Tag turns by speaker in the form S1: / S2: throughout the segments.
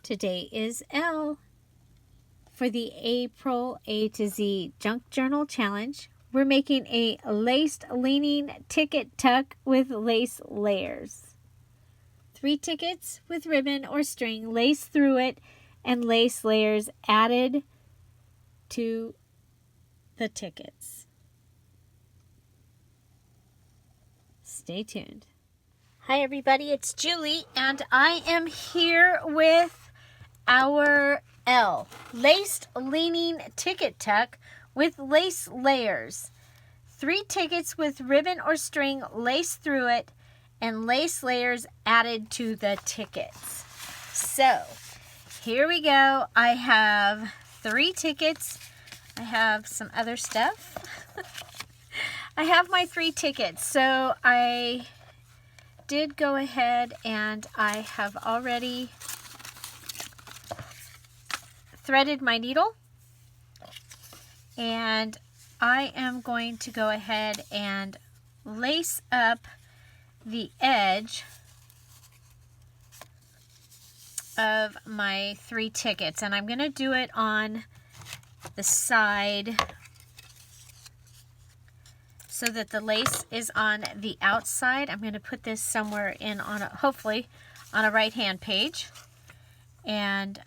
S1: Today is L. For the April A to Z Junk Journal Challenge, we're making a laced leaning ticket tuck with lace layers. 3 tickets with ribbon or string laced through it and lace layers added to the tickets. Stay tuned. Hi everybody, it's Julie and I am here with our L, laced leaning ticket tuck with lace layers. 3 tickets with ribbon or string laced through it and lace layers added to the tickets. So here we go. I have 3 tickets. I have some other stuff. I have my 3 tickets. So I did go ahead and I have already threaded my needle, and I am going to go ahead and lace up the edge of my 3 tickets, and I'm going to do it on the side so that the lace is on the outside. I'm going to put this somewhere in on a, hopefully on a right hand page, and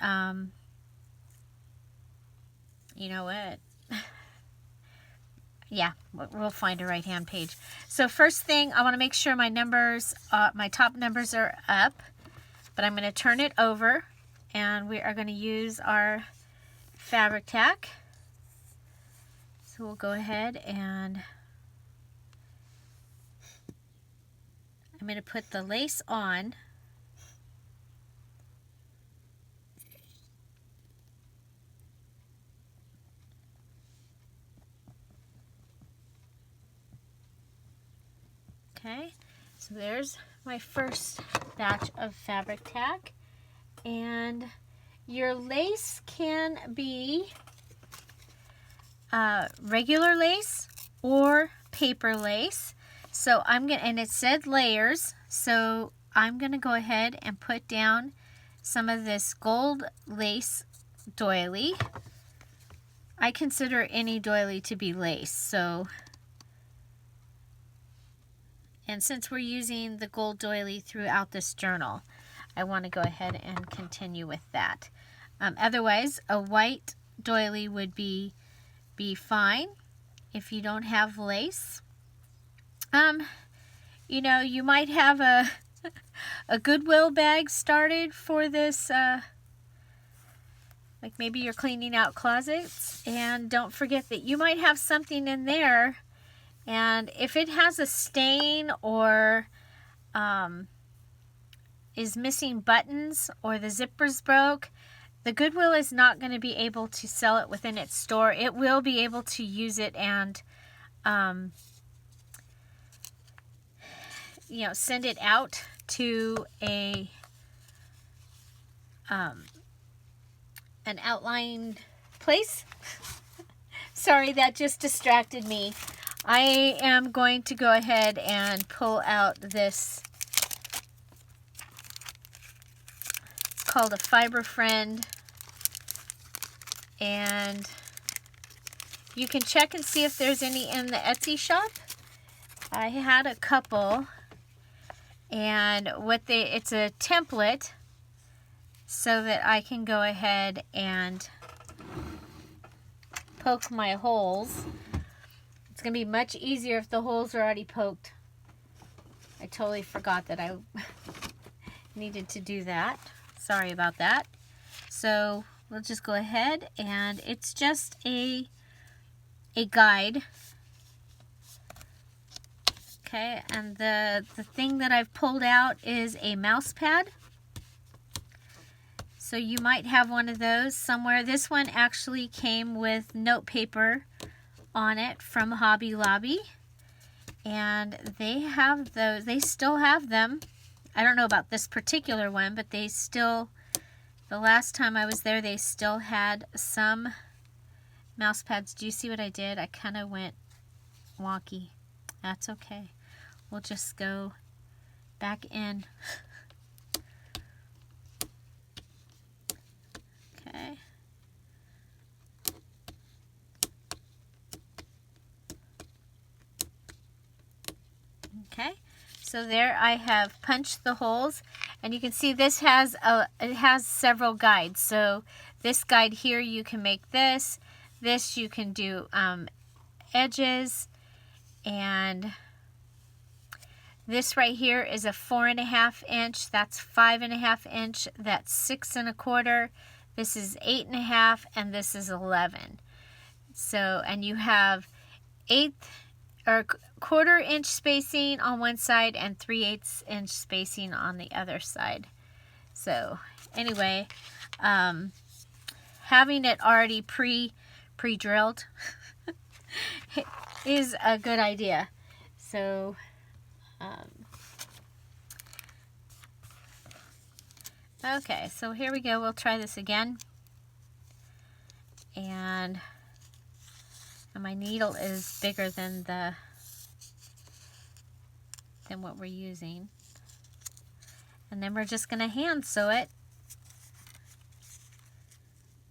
S1: you know what? Yeah, we'll find a right-hand page. So first thing, I want to make sure my numbers, my top numbers are up, but I'm going to turn it over, and we are going to use our fabric tack. So we'll go ahead and I'm going to put the lace on. Okay, so there's my first batch of fabric tack, and your lace can be regular lace or paper lace. So I'm gonna, and it said layers, so I'm gonna go ahead and put down some of this gold lace doily. I consider any doily to be lace, so. And since we're using the gold doily throughout this journal, I want to go ahead and continue with that. Otherwise, a white doily would be fine if you don't have lace. You know, you might have a Goodwill bag started for this, like maybe you're cleaning out closets, and don't forget that you might have something in there. And if it has a stain or is missing buttons or the zippers broke, the Goodwill is not going to be able to sell it within its store. It will be able to use it and, you know, send it out to a an outlying place. Sorry, that just distracted me. I am going to go ahead and pull out this, it's called a Fiber Friend, and you can check and see if there's any in the Etsy shop. I had a couple, and it's a template so that I can go ahead and poke my holes. It's going to be much easier if the holes are already poked. I totally forgot that I needed to do that. Sorry about that. So we'll just go ahead, and it's just a guide. Okay, and the thing that I've pulled out is a mouse pad. So you might have one of those somewhere. This one actually came with note paper on it from Hobby Lobby, and they have those. They still have them. I don't know about this particular one, but they still, the last time I was there, they still had some mouse pads. Do you see what I did? I kind of went wonky. That's okay. We'll just go back in. Okay, so there I have punched the holes, and you can see this has several guides. So this guide here, you can make this. This you can do edges, and this right here is a 4.5 inch. That's 5.5 inch. That's 6 1/4. This is 8.5, and this is 11. So, and you have 1/8 or 1/4 inch spacing on one side and 3/8 inch spacing on the other side. So anyway, having it already pre-drilled is a good idea. So okay, so here we go. We'll try this again. And my needle is bigger than what we're using. And then we're just going to hand sew it.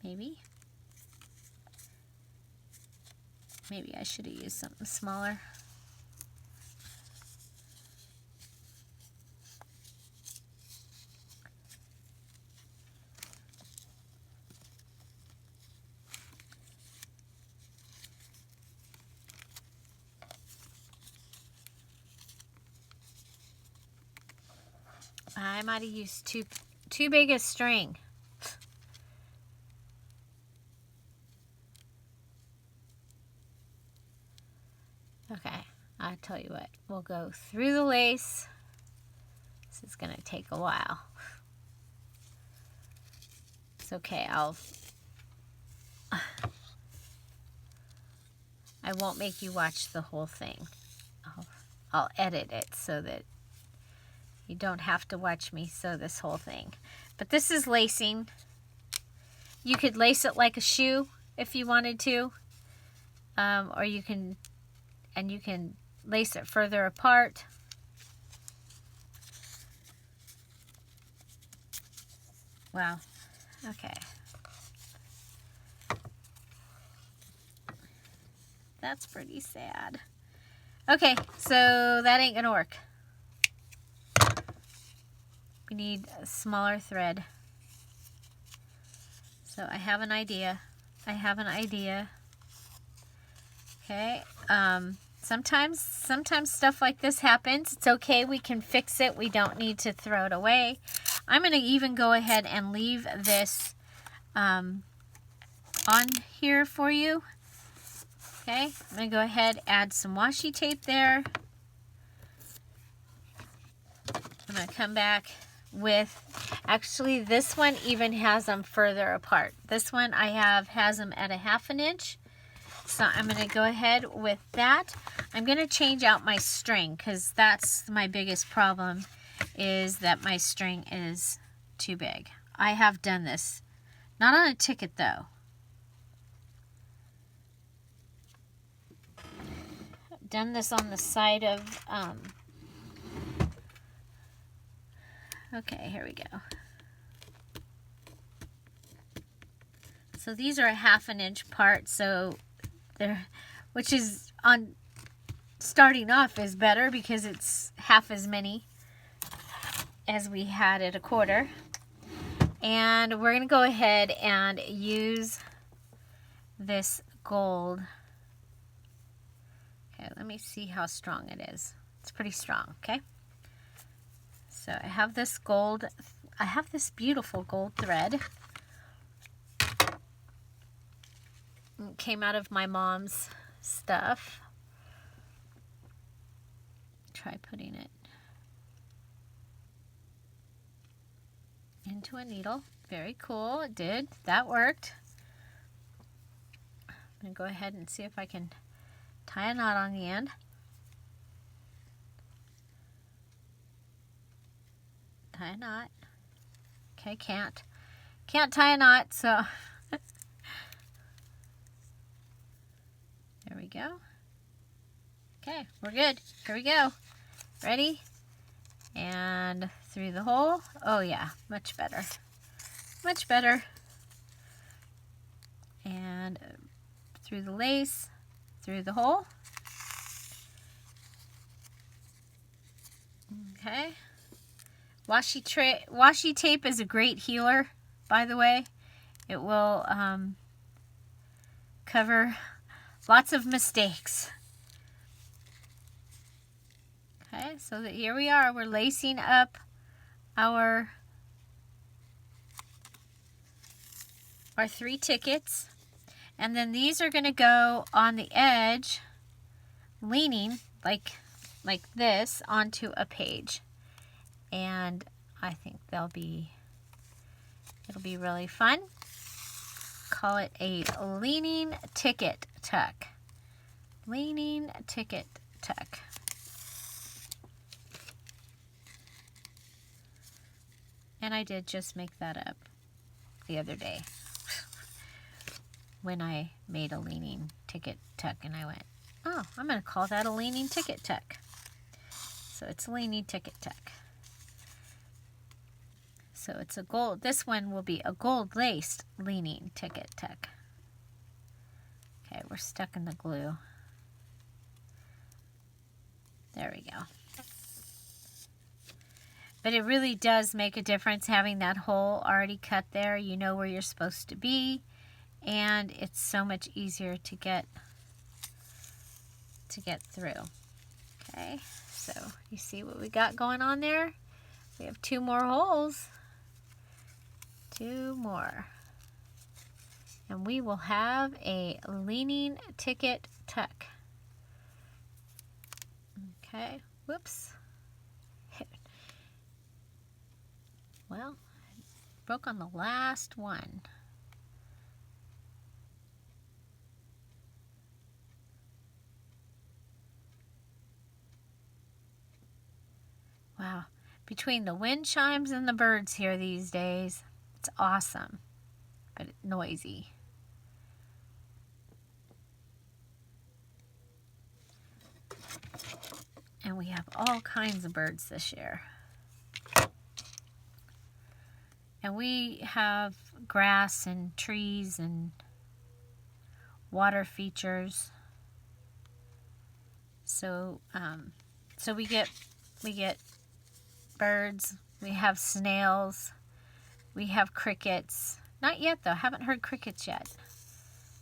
S1: Maybe I should have used something smaller. I might have used too big a string. Okay, I'll tell you what. We'll go through the lace. This is going to take a while. It's okay. I won't make you watch the whole thing. I'll edit it so that you don't have to watch me sew this whole thing. But this is lacing. You could lace it like a shoe if you wanted to. Or you can lace it further apart. Wow. Okay. That's pretty sad. Okay, so that ain't gonna work. We need a smaller thread. So I have an idea. Okay. Sometimes stuff like this happens. It's okay. We can fix it. We don't need to throw it away. I'm going to even go ahead and leave this on here for you. Okay. I'm going to go ahead, add some washi tape there. I'm going to come back with, actually this one even has them further apart. This one has them at a 1/2 inch. So I'm going to go ahead with that. I'm going to change out my string because that's my biggest problem, is that my string is too big. I have done this. Not on a ticket though. I've done this on the side of okay, here we go. So these are a 1/2 inch apart, so they're, which is on starting off is better because it's half as many as we had at a 1/4. And we're gonna go ahead and use this gold. Okay, let me see how strong it is. It's pretty strong, okay? So I have this gold, I have this beautiful gold thread. It came out of my mom's stuff. Try putting it into a needle. Very cool, it did, that worked. I'm gonna go ahead and see if I can tie a knot on the end. Tie a knot. Okay, can't tie a knot, so there we go. Okay, we're good. Here we go. Ready? And through the hole. Oh yeah, much better. Much better. And through the lace, through the hole. Okay. Washi tape is a great healer, by the way. It will cover lots of mistakes. Okay, so that here we are. We're lacing up our 3 tickets. And then these are going to go on the edge, leaning like this onto a page. And I think it'll be really fun. Call it a leaning ticket tuck. Leaning ticket tuck. And I did just make that up the other day when I made a leaning ticket tuck, and I went, oh, I'm going to call that a leaning ticket tuck. So it's a leaning ticket tuck. So it's a gold, this one will be a gold laced leaning ticket tuck. Okay, we're stuck in the glue. There we go. But it really does make a difference having that hole already cut there. You know where you're supposed to be, and it's so much easier to get through. Okay, so you see what we got going on there? We have 2 more holes. 2 more. And we will have a leaning ticket tuck. Okay, whoops. Well, I broke on the last one. Wow, between the wind chimes and the birds here these days, it's awesome, but it's noisy. And we have all kinds of birds this year. And we have grass and trees and water features. So we get birds, we have snails, we have crickets. Not yet though, haven't heard crickets yet.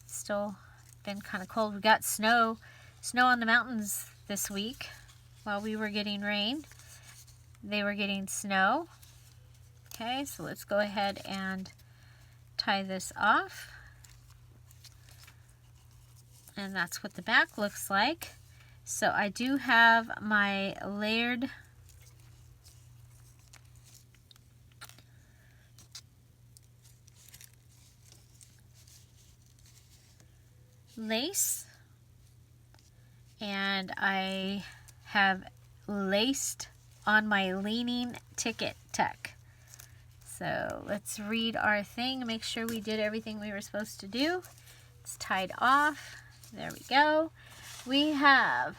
S1: Still been kind of cold. We got snow on the mountains this week while we were getting rain. They were getting snow. Okay, so let's go ahead and tie this off. And that's what the back looks like. So I do have my layered lace, and I have laced on my leaning ticket tuck. So let's read our thing, make sure we did everything we were supposed to do. It's tied off. There we go. We have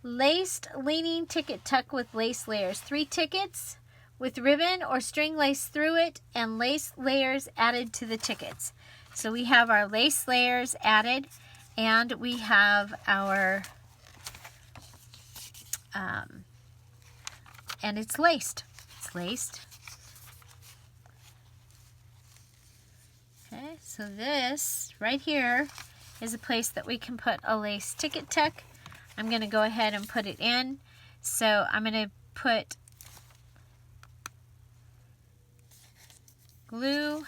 S1: laced leaning ticket tuck with lace layers. 3 tickets with ribbon or string lace through it and lace layers added to the tickets. So we have our lace layers added, and we have our, and it's laced. It's laced. Okay, so this right here is a place that we can put a lace ticket tuck. I'm going to go ahead and put it in. So I'm going to put glue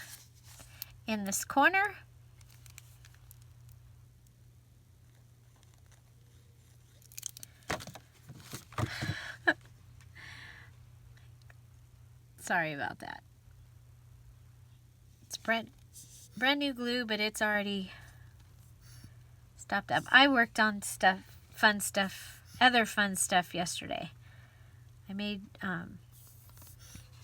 S1: in this corner. Sorry about that. It's brand new glue, but it's already stopped up. I worked on other fun stuff yesterday. I made,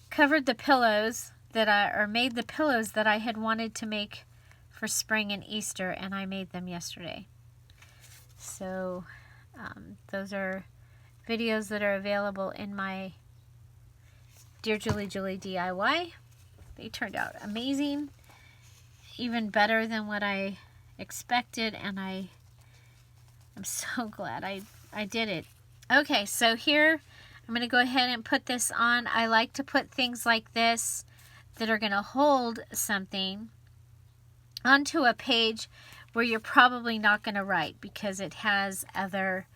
S1: covered the pillows made the pillows that I had wanted to make for spring and Easter, and I made them yesterday. So, those are videos that are available in my Dear Julie DIY. They turned out amazing, even better than what I expected, and I'm so glad I did it. Okay, so here I'm going to go ahead and put this on. I like to put things like this that are going to hold something onto a page where you're probably not going to write, because it has other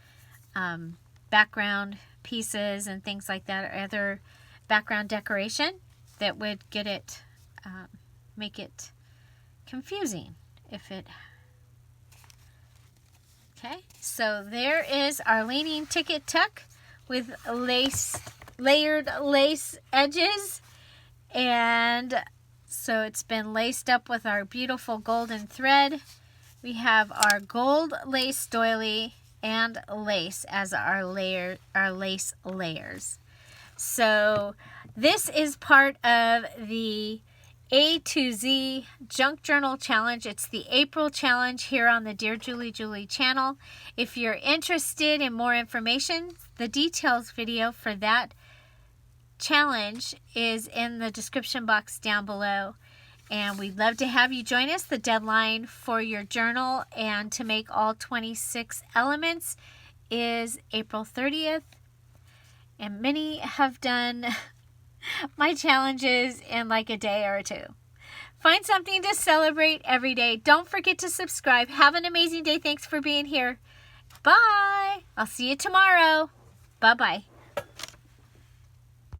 S1: background pieces and things like that, or other background decoration that would get it, make it confusing if it. Okay, so there is our leaning ticket tuck with layered lace edges, and so it's been laced up with our beautiful golden thread. We have our gold lace doily and lace as our lace layers. So this is part of the A2Z Junk Journal Challenge. It's the April challenge here on the Dear Julie channel. If you're interested in more information, the details video for that challenge is in the description box down below. And we'd love to have you join us. The deadline for your journal and to make all 26 elements is April 30th. And many have done my challenges in like a day or two. Find something to celebrate every day. Don't forget to subscribe. Have an amazing day. Thanks for being here. Bye. I'll see you tomorrow. Bye-bye.